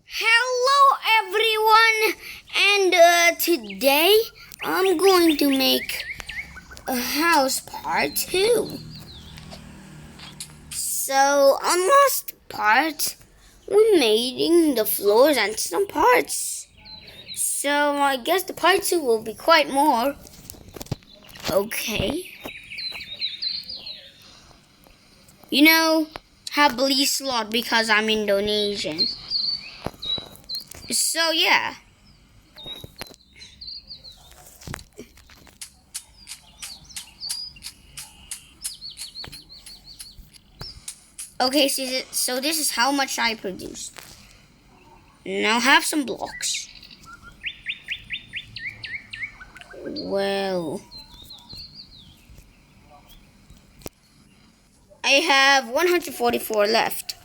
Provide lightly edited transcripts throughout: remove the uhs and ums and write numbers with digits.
Hello everyone, and today I'm going to make a house part 2. So on last part we made the floors and some parts. So I guess the part 2 will be quite more. Okay. You know, Habli slot because I'm Indonesian. So yeah. Okay, so this is how much I produced. Now have some blocks. Well, I have 144 left.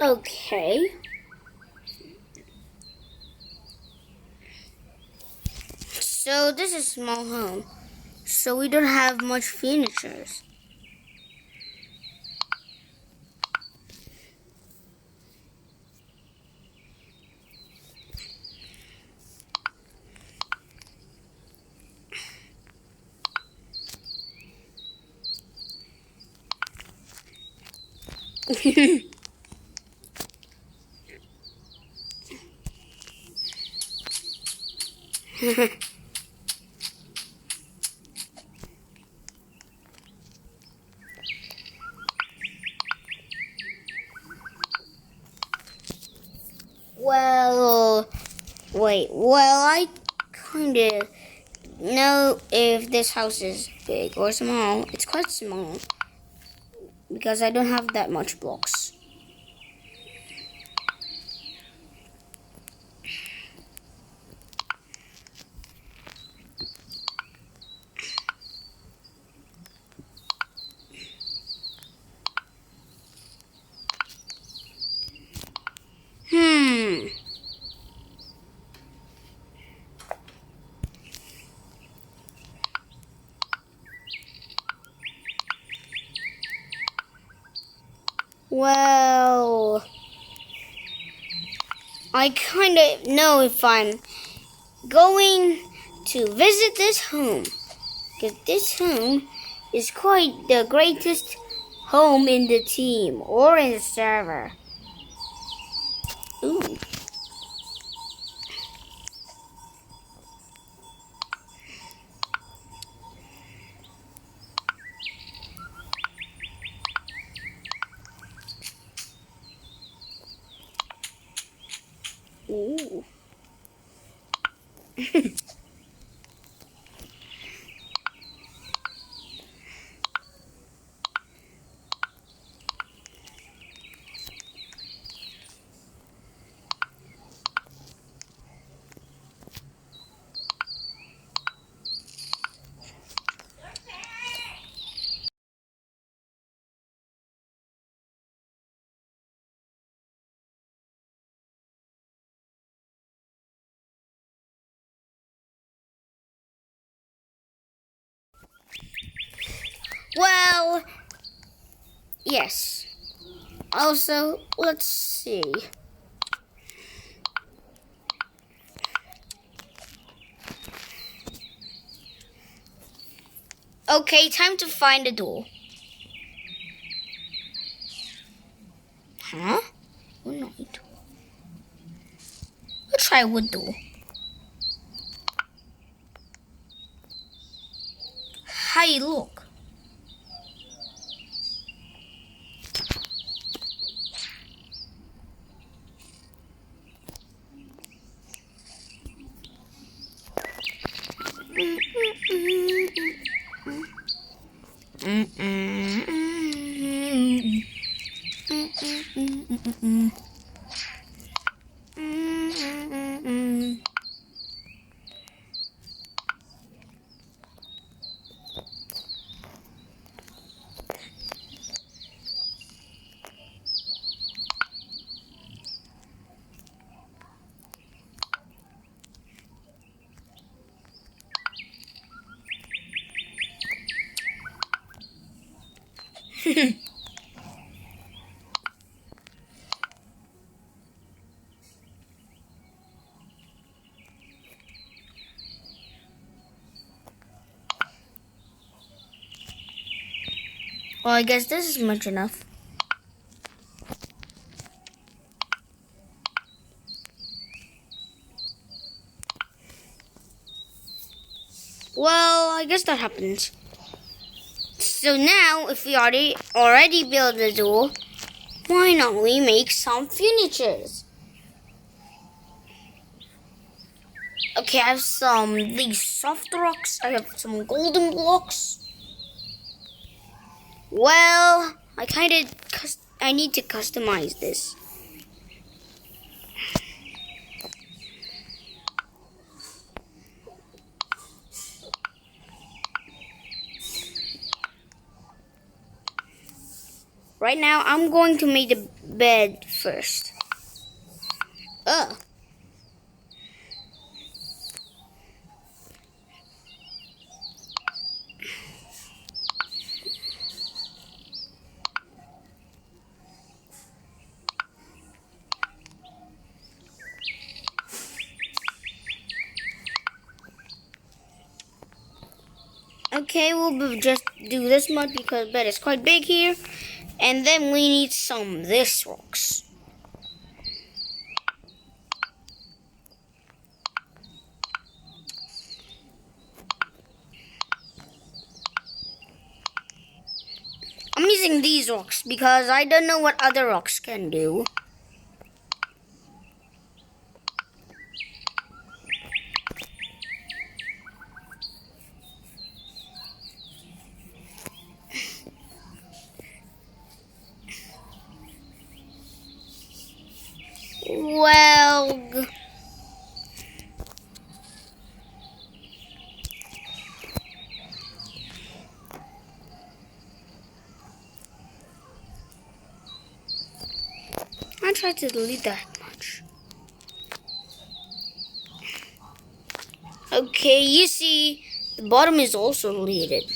Okay. So this is a small home. So we don't have much furniture. Well, wait. Well, I kind of know if this house is big or small. It's quite small because I don't have that much blocks. Hmm. Well, I kind of know if I'm going to visit this home, because this home is quite the greatest home in the team or in the server. Ooh. Ooh. Well, yes. Also, let's see. Okay, time to find a door. Huh? Good night. Let's try wood door. Hey, look. Well, I guess this is much enough. Well, I guess that happens. So now, if we already built the door, why not we make some furnitures? Okay, I have these soft rocks. I have some golden blocks. Well, I need to customize this. Right now, I'm going to make the bed first. Okay, we'll just do this much because the bed is quite big here. And then we need some this rocks. I'm using these rocks because I don't know what other rocks can do. Well, I tried to delete that much. Okay, you see, the bottom is also deleted.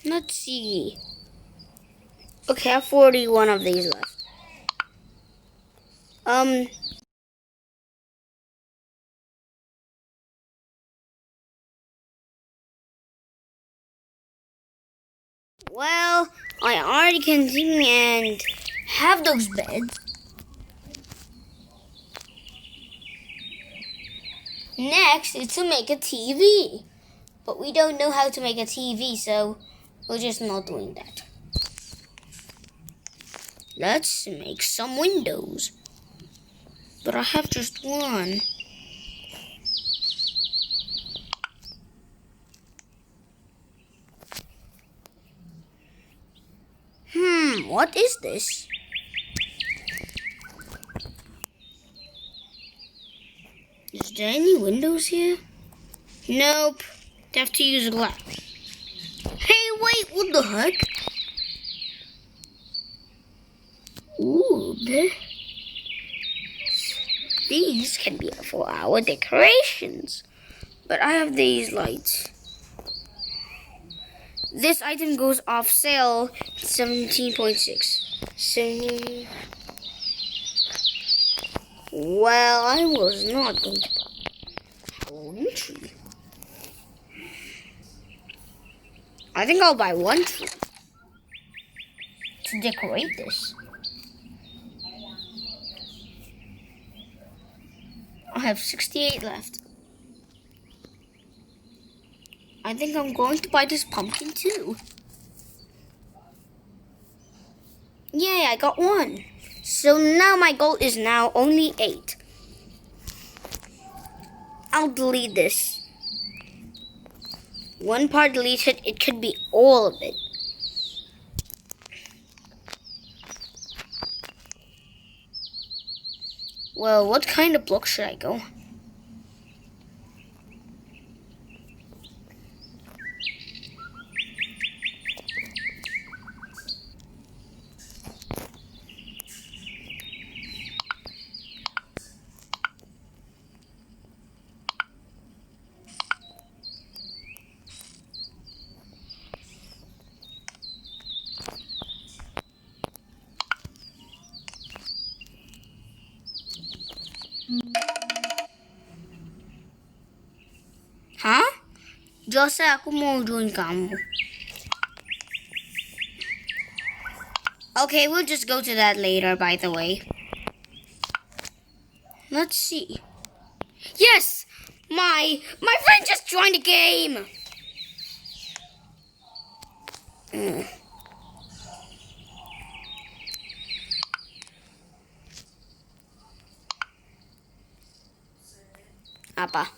Let's see. Okay, I have 41 of these left. Well, I already continue and have those beds. Next is to make a TV. But we don't know how to make a TV, so we're just not doing that. Let's make some windows. But I have just one. What is this? Is there any windows here? Nope. Have to use glass. Hey, wait, what the heck? Ooh, these can be for our decorations. But I have these lights. This item goes off sale 17.6. So, well, I was not going to buy a Halloween tree. I think I'll buy one tree to decorate this. I have 68 left. I think I'm going to buy this pumpkin too. Yay, I got one. So now my goal is now only 8. I'll delete this. One part deleted, it could be all of it. Well, what kind of block should I go? Hah? Jose, aku mau join kamu. Okay, we'll just go to that later, by the way. Let's see. Yes! My friend just joined the game! Apa?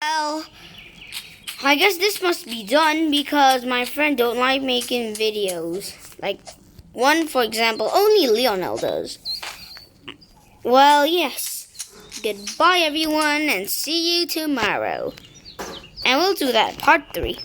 Well, I guess this must be done because my friend don't like making videos. Like one, for example, only Lionel does. Well, yes. Goodbye, everyone, and see you tomorrow. And we'll do that part 3.